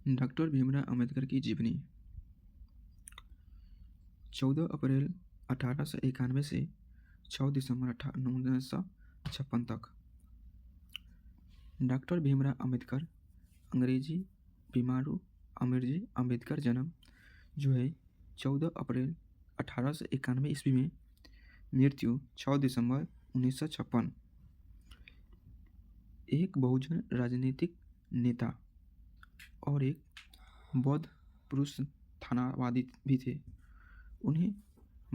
Doctor Bhimrao Ambedkar की जीवनी 14 अप्रैल 1891 से 6 दिसंबर 1956 तक। डॉक्टर भीमराव अम्बेडकर अंग्रेजी भीमराव अम्बेडकर जन्म जो है 14 अप्रैल 1891 ईस्वी में, मृत्यु 6 दिसंबर 1956। एक बहुजन राजनीतिक नेता और एक बौद्ध पुरुषार्थवादी भी थे। उन्हें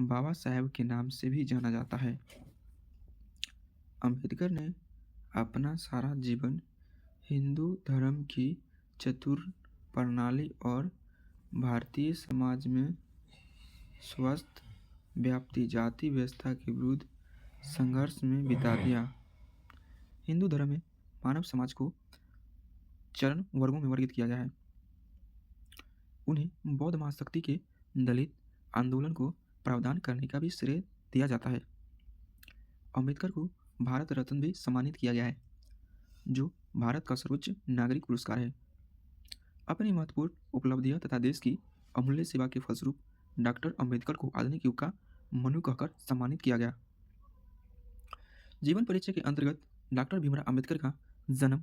बाबा साहेब के नाम से भी जाना जाता है। अम्बेडकर ने अपना सारा जीवन हिंदू धर्म की चतुर प्रणाली और भारतीय समाज में स्वस्थ व्याप्ति जाति व्यवस्था के विरुद्ध संघर्ष में बिता दिया। हिंदू धर्म में मानव समाज को चरण वर्गों में वर्गित किया गया है। उन्हें बौद्ध महाशक्ति के दलित आंदोलन को प्रावधान करने का भी श्रेय दिया जाता है। अम्बेडकर को भारत रत्न भी सम्मानित किया गया है, जो भारत का सर्वोच्च नागरिक पुरस्कार है। अपनी महत्वपूर्ण उपलब्धियां तथा देश की अमूल्य सेवा के फलस्वरूप डॉक्टर अम्बेडकर को आधुनिक युग का मनु कहकर सम्मानित किया गया। जीवन परिचय के अंतर्गत डॉक्टर भीमराव अम्बेडकर का जन्म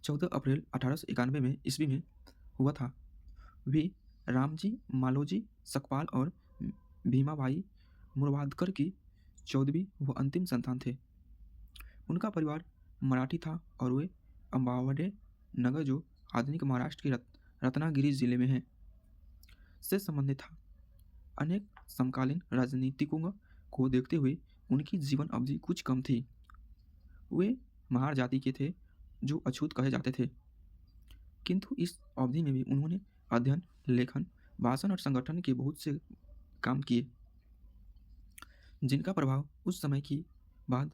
14 अप्रैल 1891 में ईस्वी में हुआ था। वे रामजी मालोजी सकपाल और भीमाबाई मुरबादकर की 14वीं व अंतिम संतान थे। उनका परिवार मराठी था और वे अंबावडे नगर, जो आधुनिक महाराष्ट्र के रत्नागिरी जिले में है, से संबंधित था। अनेक समकालीन राजनीतिकों को देखते हुए उनकी जीवन अवधि कुछ कम थी। वे महार जाति के थे, जो अछूत कहे जाते थे, किंतु इस अवधि में भी उन्होंने अध्ययन, लेखन, भाषण और संगठन के बहुत से काम किए, जिनका प्रभाव उस समय की बाद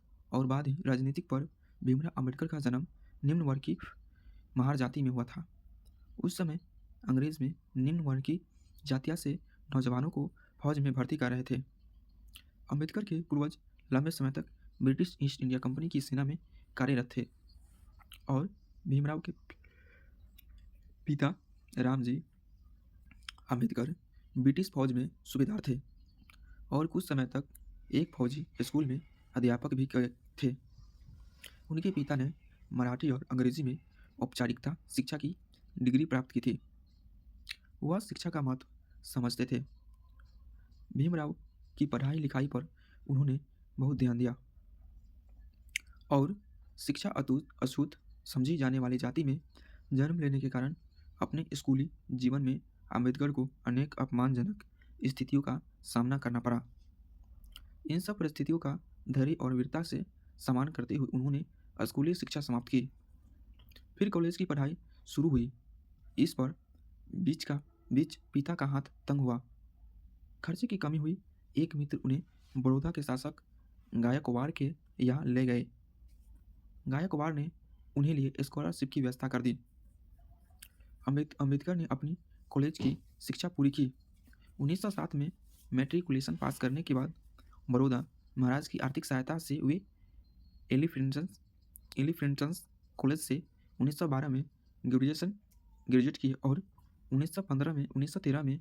ही राजनीतिक पर भीमराव अम्बेडकर का जन्म निम्न वर्ग की महार जाति में हुआ था। उस समय अंग्रेज में निम्न वर्ग की जातिया से नौजवानों को फौज में भर्ती कर रहे थे। अम्बेडकर के पूर्वज लंबे समय तक ब्रिटिश ईस्ट इंडिया कंपनी की सेना में कार्यरत थे और भीमराव के पिता रामजी अम्बेडकर ब्रिटिश फौज में सूबेदार थे और कुछ समय तक एक फौजी स्कूल में अध्यापक भी थे। उनके पिता ने मराठी और अंग्रेजी में औपचारिकता शिक्षा की डिग्री प्राप्त की थी। वह शिक्षा का महत्व समझते थे। भीमराव की पढ़ाई लिखाई पर उन्होंने बहुत ध्यान दिया और शिक्षा अछूत समझी जाने वाली जाति में जन्म लेने के कारण अपने स्कूली जीवन में अम्बेडकर को अनेक अपमानजनक स्थितियों का सामना करना पड़ा। इन सब परिस्थितियों का धैर्य और वीरता से सम्मान करते हुए उन्होंने स्कूली शिक्षा समाप्त की। फिर कॉलेज की पढ़ाई शुरू हुई। इस पर बीच पिता का हाथ तंग हुआ। खर्चे की कमी हुई। एक मित्र उन्हें बड़ौदा के शासक गायकवाड़ के यहाँ ले गए। गायकवाड़ ने उन्हें लिए स्कॉलरशिप की व्यवस्था कर दी। अम्बेडकर ने अपनी कॉलेज की शिक्षा पूरी की। 1907 में मैट्रिकुलेशन पास करने के बाद बड़ौदा महाराज की आर्थिक सहायता से वे एलिफेंटस कॉलेज से 1912 में ग्रेजुएट किए और 1913 में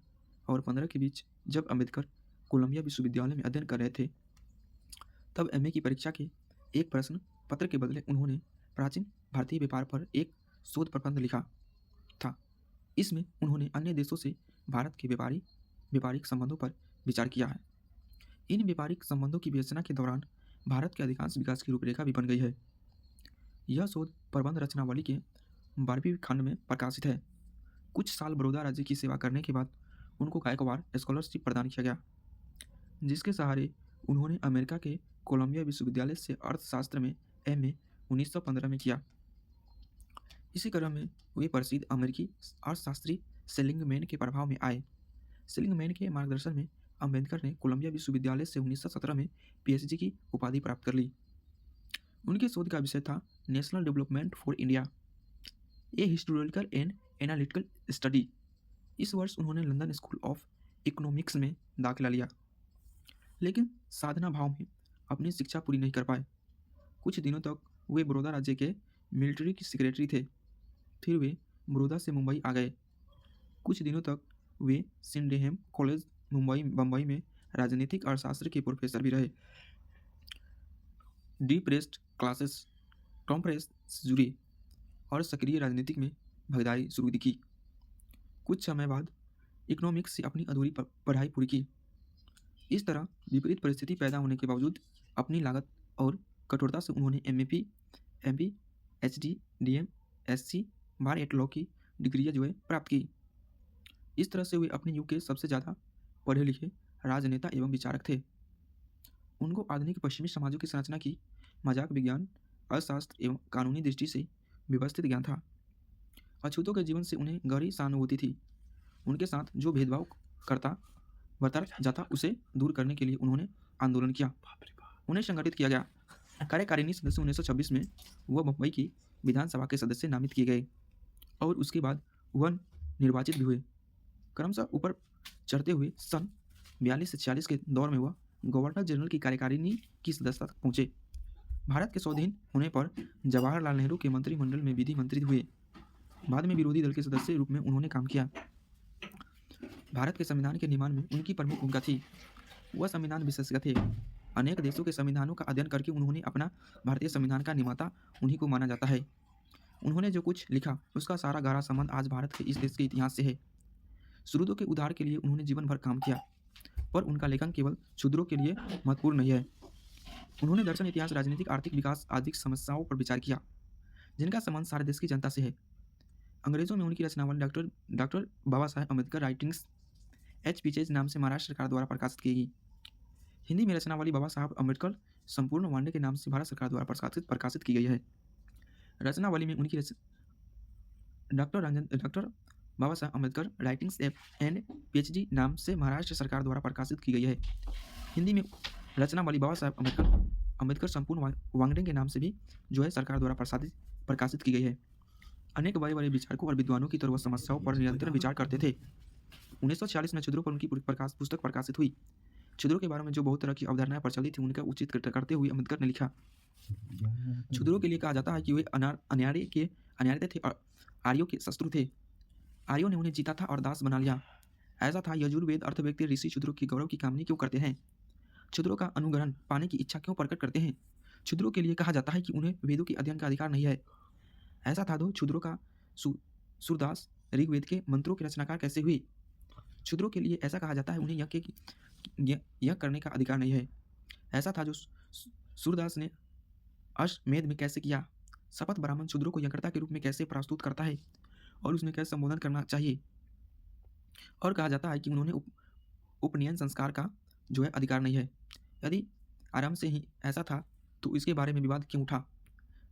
और 15 के बीच जब अम्बेडकर कोलंबिया विश्वविद्यालय में अध्ययन कर रहे थे, तब एमए की परीक्षा के एक प्रश्न पत्र के बदले उन्होंने प्राचीन भारतीय व्यापार पर एक शोध प्रबंध लिखा था। इसमें उन्होंने अन्य देशों से भारत के व्यापारिक संबंधों पर विचार किया है। इन व्यापारिक संबंधों की विवेचना के दौरान भारत के अधिकांश विकास की रूपरेखा भी बन गई है। यह शोध प्रबंध रचनावली के 12वें खंड में प्रकाशित है। कुछ साल बड़ौदा राज्य की सेवा करने के बाद उनको गायकवाड़ स्कॉलरशिप प्रदान किया गया, जिसके सहारे उन्होंने अमेरिका के कोलंबिया विश्वविद्यालय से अर्थशास्त्र में एमए 1915 में किया। इसी क्रम में वे प्रसिद्ध अमेरिकी अर्थशास्त्री सेलिंगमैन के प्रभाव में आए। सेलिंगमैन के मार्गदर्शन में अम्बेडकर ने कोलंबिया विश्वविद्यालय से 1917 में पीएचडी की उपाधि प्राप्त कर ली। उनके शोध का विषय था national development for India, a historical and analytical study. इस वर्ष उन्होंने लंदन स्कूल ऑफ इकोनॉमिक्स में दाखिला लिया, लेकिन साधना भाव में अपनी शिक्षा पूरी नहीं कर पाए। कुछ दिनों तक वे बड़ौदा राज्य के मिलिट्री की सेक्रेटरी थे। फिर वे बड़ौदा से मुंबई आ गए कुछ दिनों तक वे सिंडेहेम कॉलेज बम्बई में राजनीतिक अर्थशास्त्र के प्रोफेसर भी रहे। डिप्रेस्ड क्लासेस कॉम्प्रेस जुड़ी और सक्रिय राजनीतिक में भागीदारी शुरू की। कुछ समय बाद इकोनॉमिक्स से अपनी अधूरी पढ़ाई पूरी की। इस तरह विपरीत परिस्थिति पैदा होने के बावजूद अपनी लागत और कठोरता से उन्होंने एमपी, एचडी, डीएम, एससी, बार एट लॉ की डिग्रियां जो है प्राप्त की। इस तरह से वे अपने युग के सबसे ज़्यादा पढ़े लिखे राजनेता एवं विचारक थे। उनको आधुनिक पश्चिमी समाजों की संरचना की मजाक विज्ञान, अर्थशास्त्र एवं कानूनी दृष्टि से व्यवस्थित ज्ञान था। अछूतों के जीवन से उन्हें गहरी सहानुभूति थी। उनके साथ जो भेदभाव बरता जाता उसे दूर करने के लिए उन्होंने आंदोलन किया। उन्हें संगठित किया गया। कार्यकारिणी सदस्य 1926 में वह मुंबई की विधानसभा के सदस्य नामित किए गए और उसके बाद वह निर्वाचित भी हुए। क्रमशः ऊपर चढ़ते हुए सन 42 से 46 के दौर में वह गवर्नर जनरल की कार्यकारिणी की सदस्यता तक पहुंचे। भारत के स्वाधीन होने पर जवाहरलाल नेहरू के मंत्रिमंडल में विधि मंत्री हुए। बाद में विरोधी दल के सदस्य रूप में उन्होंने काम किया। भारत के संविधान के निर्माण में उनकी प्रमुख भूमिका थी। वह संविधान विशेषज्ञ थे। अनेक देशों के संविधानों का अध्ययन करके उन्होंने अपना भारतीय संविधान का निर्माता उन्हीं को माना जाता है। उन्होंने जो कुछ लिखा उसका सारा गहरा संबंध आज भारत के इस देश के इतिहास से है। शुरूदों के उद्धार के लिए उन्होंने जीवन भर काम किया, पर उनका लेखन केवल शूद्रों के लिए महत्वपूर्ण नहीं है। उन्होंने दर्शन, इतिहास, राजनीतिक, आर्थिक विकास आदि समस्याओं पर विचार किया जिनका संबंध सारे देश की जनता से है। अंग्रेजों में उनकी रचनावली doctor Baba Saheb Ambedkar writings H peaches नाम से महाराष्ट्र सरकार द्वारा प्रकाशित की गई। हिंदी में रचनावली बाबा साहब अम्बेडकर संपूर्ण वांडे के नाम से भारत सरकार द्वारा प्रकाशित की गई है। रचनावली में उनकी doctor Baba Saheb Ambedkar writings and PhD नाम से महाराष्ट्र सरकार द्वारा प्रकाशित की गई है। हिंदी में रचनावली बाबा साहब अम्बेडकर संपूर्ण वांगडे के नाम से भी जो है सरकार द्वारा प्रकाशित की गई है। अनेक बड़े बड़े विचारकों और विद्वानों की तरह वह समस्याओं पर निरंतर विचार करते थे। 1946 में छुद्रों पर उनकी पुस्तक प्रकाशित हुई। छुद्रों के बारे में जो बहुत तरह की अवधारणाएं प्रचलित थी उनका उचित करते हुए अम्बेडकर ने लिखा, छुद्रों के लिए कहा जाता है कि वे अनार्य थे और आर्यों के शत्रु थे। आर्यों ने उन्हें जीता था और दास बना लिया। ऐसा था, यजुर्वेद अर्थव्यक्ति ऋषि छुद्रों के गौरव की कामना क्यों करते हैं? छुद्रों का अनुग्रहण पाने की इच्छा क्यों प्रकट करते हैं? छुद्रों के लिए कहा जाता है कि उन्हें वेदों के अध्ययन का अधिकार नहीं है। ऐसा था, दो छुद्रों का सूरदास ऋग्वेद के मंत्रों के रचनाकार कैसे हुए? छुद्रों के लिए ऐसा कहा जाता है, उन्हें यह करने का अधिकार नहीं है। ऐसा था, जो सूरदास ने अश्वमेध में कैसे किया? शपथ ब्राह्मण छुद्रों को यज्ञकर्ता के रूप में कैसे प्रस्तुत करता है और उसमें कैसे संबोधन करना चाहिए? और कहा जाता है कि उन्होंने उपनयन संस्कार का जो है अधिकार नहीं है। यदि आराम से ही ऐसा था तो इसके बारे में विवाद क्यों उठा?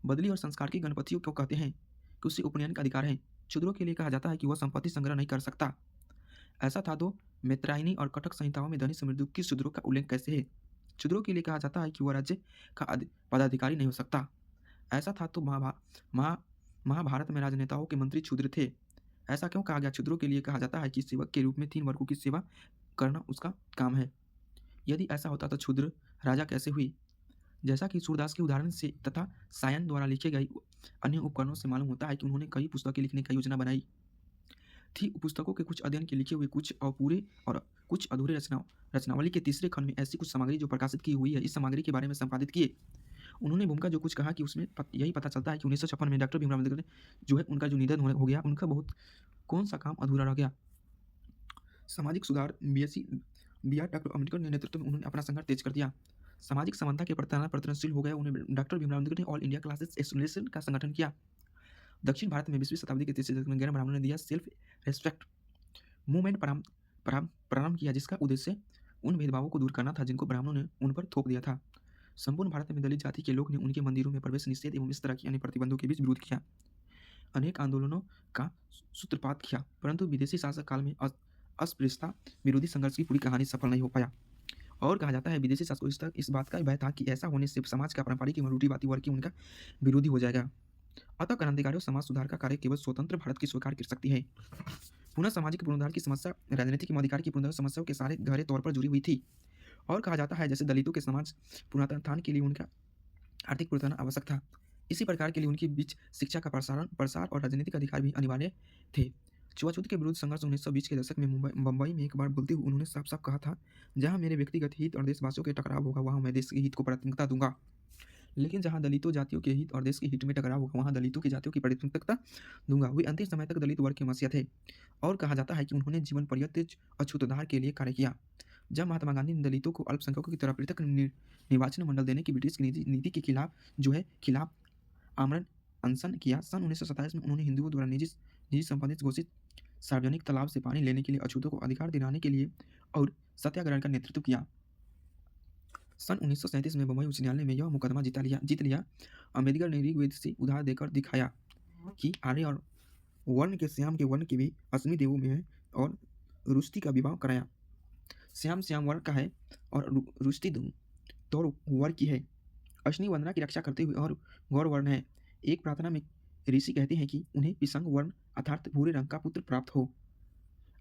बदली और संस्कार की गणपतियों क्यों कहते हैं कि उसे उपनयन का अधिकार है? छुद्रों के लिए कहा जाता है कि वह संपत्ति संग्रह नहीं कर सकता। ऐसा था, तो मैत्रायनी और कटक संहिताओं में धनी समृद्धि की छुद्रों का उल्लेख कैसे है? छुद्रों के लिए कहा जाता है कि वह राज्य का पदाधिकारी नहीं हो सकता। ऐसा था, तो महाभारत में राजनेताओं के मंत्री क्षुद्र थे। ऐसा क्यों कहा गया? छुद्रों के लिए कहा जाता है कि सेवक के रूप में 3 वर्गों की सेवा करना उसका काम है। यदि ऐसा होता तो क्षुद्र राजा कैसे हुई? जैसा कि सूरदास के उदाहरण से तथा सायन द्वारा लिखे गए अन्य उपकरणों से मालूम होता है कि उन्होंने कई पुस्तकें लिखने की योजना बनाई थी। पुस्तकों के कुछ अध्ययन के लिखे हुए, कुछ अपूरे और कुछ अधूरे रचनावली के तीसरे खंड में ऐसी कुछ सामग्री जो प्रकाशित की हुई है, इस सामग्री के बारे में संपादित किए। उन्होंने भूमिका जो कुछ कहा कि उसमें यही पता चलता है कि 1956 में डॉक्टर भीमराव अम्बेडकर जो है उनका जो निधन हो गया, उनका बहुत कौन सा काम अधूरा रह गया? सामाजिक सुधार बी आर डॉक्टर अम्बेडकर के नेतृत्व में उन्होंने अपना संघर्ष तेज कर दिया। सामाजिक समानता के प्रयत्नशील हो गए। उन्हें डॉक्टर भीमराव अम्बेडकर ने ऑल इंडिया क्लासेस एसोसिएशन का संगठन किया। दक्षिण भारत में 20वीं शताब्दी के तीसरे दशक में गैर ब्राह्मणों ने दिया सेल्फ रेस्पेक्ट मूवमेंट प्रारंभ किया, जिसका उद्देश्य उन भेदभावों को दूर करना था जिनको ब्राह्मणों ने उन पर थोप दिया था। संपूर्ण भारत में दलित जाति के लोग ने उनके मंदिरों में प्रवेश निषेध एवं इस तरह की अन्य प्रतिबंधों के बीच विरोध किया। अनेक आंदोलनों का सूत्रपात किया, परंतु विदेशी शासक काल में अस्पृश्यता विरोधी संघर्ष की पूरी कहानी सफल नहीं हो पाया। और कहा जाता है, विदेशी शासकों को इस बात का भय था कि ऐसा होने से समाज का पारंपरिक एवं रूढ़िवादी वर्ग उनका विरोधी हो जाएगा। अतः क्रांतिकारियों समाज सुधार का कार्य केवल स्वतंत्र भारत की स्वीकार कर सकती है। पुनः सामाजिक पुनरुद्धार की समस्या राजनीतिक एवं अधिकार की पुनरुद्धार समस्याओं के सारे गहरे तौर पर जुड़ी हुई थी। और कहा जाता है, जैसे दलितों के समाज पुनरुत्थान के लिए उनका आर्थिक पुनरुत्थान आवश्यक था, इसी प्रकार के लिए उनके बीच शिक्षा का प्रसार और राजनीतिक अधिकार भी अनिवार्य थे। छुआछूत के विरुद्ध संघर्ष 1920 के दशक में बम्बई में एक बार बोलते हुए उन्होंने साफ-साफ कहा था, जहाँ मेरे व्यक्तिगत हित और देशवासियों के टकराव होगा, वहाँ मैं देश के हित को प्राथमिकता दूँगा। लेकिन जहाँ दलितों, जातियों के हित और देश के हित में टकराव होगा, वहाँ दलितों की जातियों की प्राथमिकता दूँगा। वे अंतिम समय तक दलित वर्ग के मसीहा थे और कहा जाता है कि उन्होंने जीवन पर्यंत अछूतोद्धार के लिए कार्य किया। जब महात्मा गांधी ने दलितों को अल्पसंख्यकों की तरह पृथक निर्वाचन मंडल देने की ब्रिटिश की नीति के खिलाफ आमरण अनशन किया, सन 1927 में उन्होंने हिंदुओं द्वारा निजी संपादित घोषित सार्वजनिक तालाब से पानी लेने के लिए अछूतों को अधिकार दिलाने के लिए और सत्याग्रह का नेतृत्व किया। सन 1937 में बम्बई उच्च न्यायालय में यह मुकदमा जीत लिया। अम्बेडकर ने ऋग्वेद से उधार देकर दिखाया कि आर्य और वर्ण के श्याम के वर्ण के भी अश्विनी देवों में है और रुष्टि का विवाह कराया। श्याम वर्ण का है और रुष्टि तौर वर्ग की है। अश्विनी वंदना की रक्षा करते हुए और गौर वर्ण है। एक प्रार्थना में ऋषि कहते हैं कि उन्हें पिसंग वर्ण अर्थात भूरे रंग का पुत्र प्राप्त हो।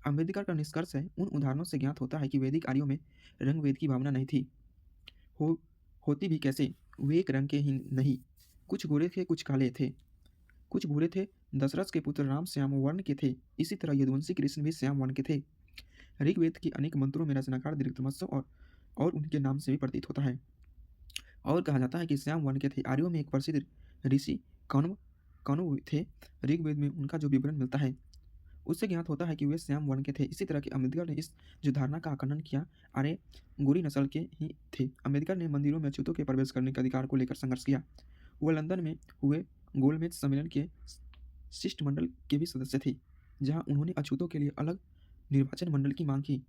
अम्बेडकर का निष्कर्ष है, उन उदाहरणों से ज्ञात होता है कि वैदिक आर्यों में रंग भेद की भावना नहीं थी। होती भी कैसे, वे एक रंग के ही नहीं, कुछ गोरे थे, कुछ काले थे, कुछ भूरे थे। दशरथ के पुत्र राम श्याम वर्ण के थे, इसी तरह यदुवंशी कृष्ण भी श्याम वर्ण के थे। ऋग्वेद की अनेक मंत्रों में रचनाकार दीर्घतमस्व और उनके नाम से भी प्रतीत होता है और कहा जाता है कि श्याम वर्ण के थे। आर्यों में एक प्रसिद्ध ऋषि कौनव थे। ऋग्वेद में उनका जो विवरण मिलता है उससे ज्ञात होता है कि वे श्याम वर्ण के थे। इसी तरह के अम्बेडकर ने इस जो धारणा का खंडन किया, आर्य गोरी नस्ल के ही थे। अम्बेडकर ने मंदिरों में अछूतों के प्रवेश करने के अधिकार को लेकर संघर्ष किया। वह लंदन में हुए गोलमेज सम्मेलन के शिष्टमंडल के भी सदस्य थे, जहाँ उन्होंने अछूतों के लिए अलग निर्वाचन मंडल की मांग की।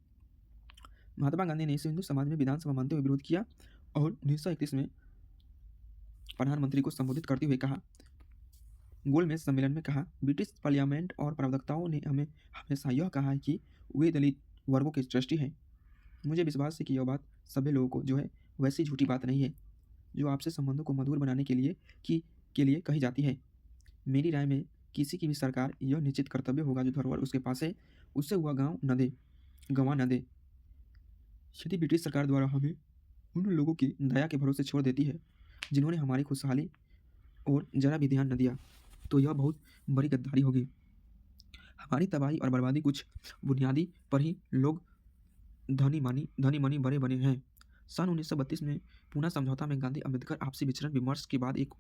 महात्मा गांधी ने इसे हिंदू समाज में विधानसभा मानते हुए विरोध किया और 1931 में प्रधानमंत्री को संबोधित करते हुए कहा, गोलमेज सम्मेलन में कहा, ब्रिटिश पार्लियामेंट और प्रवक्ताओं ने हमें हमेशा यह कहा है कि वे दलित वर्गों के ट्रस्टी हैं। मुझे विश्वास है कि यह बात सभी लोगों को जो है वैसी झूठी बात नहीं है जो आपसे संबंधों को मधुर बनाने के लिए कही जाती है। मेरी राय में किसी की भी सरकार यह निश्चित कर्तव्य होगा जो धरोहर उसके पास है उससे हुआ गंवा न दे। यदि ब्रिटिश सरकार द्वारा हमें उन लोगों की दया के भरोसे छोड़ देती है जिन्होंने हमारी खुशहाली और जरा भी ध्यान न दिया, तो यह बहुत बड़ी गद्दारी होगी। हमारी तबाही और बर्बादी कुछ बुनियादी पर ही लोग धनी मनी बड़े बने हैं। सन 1932 में पूना समझौता में गांधी अम्बेडकर आपसी विचरण विमर्श के बाद एक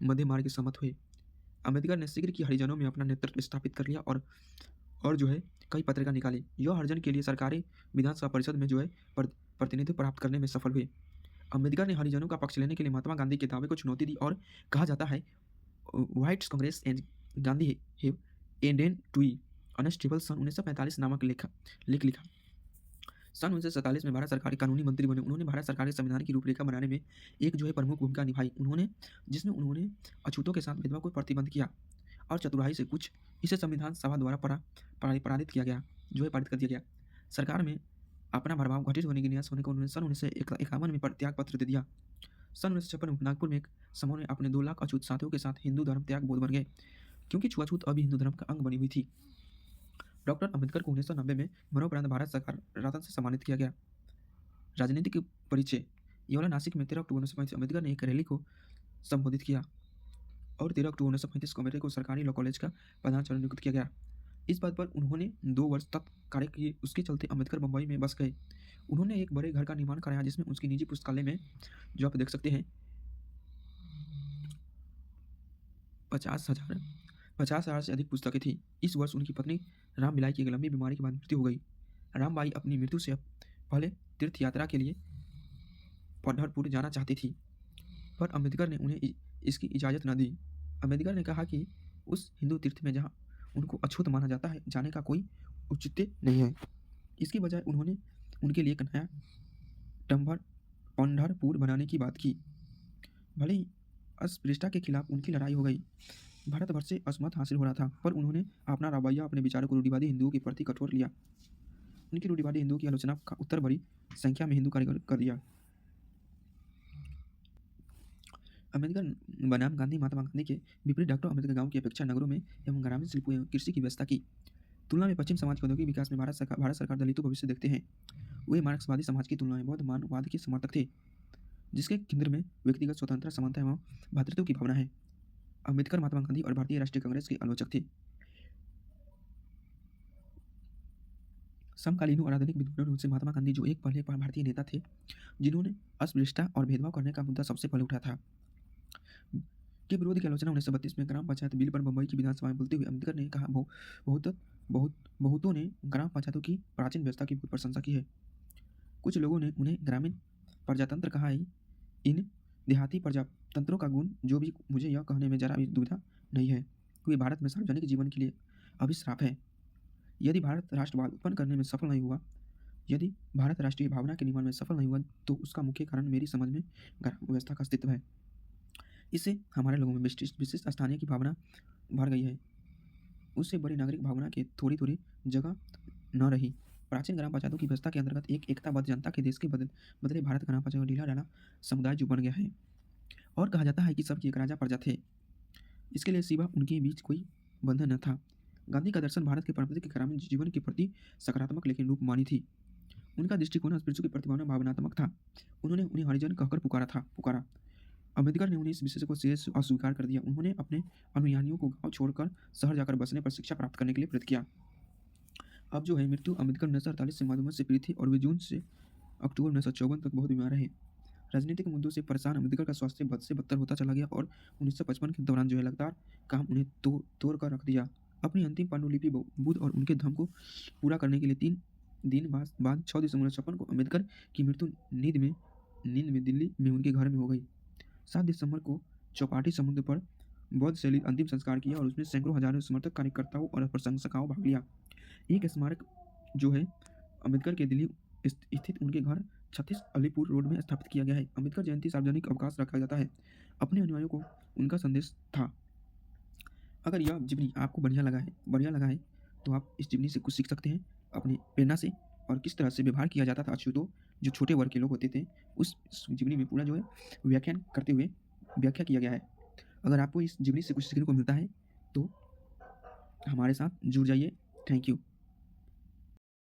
मध्य मार्ग के सहमत हुए। अम्बेडकर ने शीघ्र ही हरिजनों में अपना नेतृत्व स्थापित कर लिया और जो है कई पत्रिका निकाली। यह हरिजन के लिए सरकारी विधानसभा परिषद में जो है प्रतिनिधित्व प्राप्त करने में सफल हुए। अम्बेडकर ने हरिजनों का पक्ष लेने के लिए महात्मा गांधी के दावे को चुनौती दी और कहा जाता है, what's Congress and Gandhi have ended to unstable सन 1945 नामक लेख लिखा। सन 1947 में भारत सरकार के कानूनी मंत्री बने। उन्होंने भारत सरकार के संविधान की रूपरेखा बनाने में एक जो है प्रमुख भूमिका निभाई। जिसमें उन्होंने अछूतों के साथ भेदभाव को प्रतिबंध किया और चतुराई से कुछ इसे संविधान सभा द्वारा पारित कर दिया गया। सरकार में अपना प्रभाव घटित होने की निराश होने को उन्होंने सन 1951 में त्याग पत्र दे दिया। सन 1956 में नागपुर में एक समूह ने अपने 2 लाख अछूत साथियों के साथ हिंदू धर्म त्याग बोध बन गए, क्योंकि छुआछूत अभी हिंदू धर्म का अंग बनी हुई थी। डॉक्टर अम्बेडकर को 1990 में मरणोपरांत भारत सरकार रत्न से सम्मानित किया गया। राजनीतिक परिचय। यह नासिक में 13 अक्टूबर 1935 अम्बेडकर ने एक रैली को संबोधित किया और 13 अक्टूबर 1935 को अम्बेडकर को सरकारी लॉ कॉलेज का प्रधानाचार्य नियुक्त किया गया। इस बात पर उन्होंने 2 वर्ष तक कार्य किए। उसके चलते अम्बेडकर बम्बई में बस गए। उन्होंने एक बड़े घर का निर्माण कराया जिसमें उसकी निजी पुस्तकालय में, जो आप देख सकते हैं, 50,000 से अधिक पुस्तकें थी। इस वर्ष उनकी पत्नी रामबाई की एक लंबी बीमारी के बाद मृत्यु हो गई। रामबाई अपनी मृत्यु से पहले तीर्थ यात्रा के लिए पंढरपुर जाना चाहती थी, पर अम्बेडकर ने उन्हें इसकी इजाज़त न दी। अम्बेडकर ने कहा कि उस हिंदू तीर्थ में जहाँ उनको अछूत माना जाता है जाने का कोई औचित्य नहीं है। इसकी बजाय उन्होंने उनके लिए एक नया पंढरपुर बनाने की बात की। भले ही अस्पृश्यता के खिलाफ उनकी लड़ाई हो गई, भारत भर से असमत हासिल हो रहा था, पर उन्होंने अपना रवैया अपने विचारों को रूढ़िवादी हिंदुओं के प्रति कठोर लिया। उनकी रूढ़िवादी हिंदुओं की आलोचना का उत्तर बड़ी संख्या में हिंदू कारीगर कर दिया। अम्बेडकर बनाम गांधी। महात्मा गांधी के विपरीत डॉक्टर अम्बेडकर गांव की अपेक्षा नगरों में एवं ग्रामीण शिल्पों एवं कृषि की व्यवस्था की तुलना में पश्चिम समाज के औद्योगिक विकास में भारत सरकार दलितों को भविष्य देखते हैं। वे मार्क्सवादी समाज की तुलना में बौद्ध मानववाद के समर्थक थे, जिसके केंद्र में व्यक्तिगत स्वतंत्रता, समानता एवं भ्रातृत्व की भावना है। अम्बेडकर महात्मा गांधी और भारतीय राष्ट्रीय कांग्रेस के आलोचक थे। समकालीनों और आधुनिक विद्वानों से महात्मा गांधी, जो एक पहले भारतीय नेता थे जिन्होंने अस्पृश्यता और भेदभाव करने का मुद्दा सबसे पहले उठाया था, के विरोध की आलोचना 1932 में ग्राम पंचायत बिल पर मुंबई की विधानसभा में बोलते हुए अम्बेडकर ने कहा, बहुत बहुत बहुतों ने ग्राम पंचायतों की प्राचीन व्यवस्था की बहुत प्रशंसा की है। कुछ लोगों ने उन्हें ग्रामीण प्रजातंत्र कहा है। इन देहाती प्रजातंत्रों का गुण जो भी मुझे यह कहने में जरा भी दुविधा नहीं है कि वे भारत में सार्वजनिक जीवन के लिए अभिश्राप है। यदि भारत राष्ट्रवाद उत्पन्न करने में सफल नहीं हुआ, यदि भारत राष्ट्रीय भावना के निर्माण में सफल नहीं हुआ, तो उसका मुख्य कारण मेरी समझ में ग्राम व्यवस्था का अस्तित्व है। इससे हमारे लोगों में विशिष्ट स्थानीय की भावना भर गई है। उससे बड़ी नागरिक भावना की थोड़ी थोड़ी जगह न रही। प्राचीन ग्राम पंचायतों की व्यवस्था के अंतर्गत एक एकताबद्ध जनता के देश के बदले भारत ग्राम पंचायत ढीला ढाला समुदाय जो बन गया है। और कहा जाता है कि सबके एक राजा प्रजा थे। इसके लिए सिवा उनके बीच कोई बंधन न था। गांधी का दर्शन भारत के पारंपरिक ग्रामीण जीवन के प्रति सकारात्मक लेकिन रूपमानी थी। उनका दृष्टिकोण अस्पृश्यों के प्रति भावनात्मक था। उन्होंने उन्हें हरिजन कहकर पुकारा। अम्बेडकर ने उन्हें इस विषय को सिरे से अस्वीकार कर दिया। उन्होंने अपने अनुयायियों को गांव छोड़कर शहर जाकर बसने पर शिक्षा प्राप्त करने के लिए प्रेरित किया। अब जो है मृत्यु, अम्बेडकर 1948 से मधुमेह से पीड़ित थे और वे जून से अक्टूबर 1954 तक बहुत बीमार रहे। राजनीतिक मुद्दों से परेशान अम्बेडकर का स्वास्थ्य बद से बदतर होता चला गया और 1955 के दौरान जो है लगातार काम उन्हें तोड़ कर रख दिया। अपनी अंतिम पांडुलिपि बुद्ध और उनके धर्म को पूरा करने के लिए 3 दिन बाद 6 दिसंबर 1956 को अम्बेडकर की मृत्यु नींद में दिल्ली में उनके घर में हो गई। 7 दिसंबर को चौपाटी समुद्र पर बौद्ध शैली अंतिम संस्कार किया और उसमें सैकड़ों हजारों समर्थक कार्यकर्ताओं और प्रशंसकों भाग लिया। एक स्मारक जो है अम्बेडकर के दिल्ली स्थित उनके घर 36 अलीपुर रोड में स्थापित किया गया है। अम्बेडकर जयंती सार्वजनिक अवकाश रखा जाता है। अपने अनुयायियों को उनका संदेश था। अगर यह जीवनी आपको बढ़िया लगा है तो आप इस जीवनी से कुछ सीख सकते हैं अपनी प्रेरणा से, और किस तरह से व्यवहार किया जाता था अछूतों जो छोटे वर्ग के लोग होते थे। उस जीवनी में पूरा जो है व्याख्यान करते हुए व्याख्या किया गया है। अगर आपको इस जीवनी से कुछ सीखने को मिलता है तो हमारे साथ जुड़ जाइए। Thank you.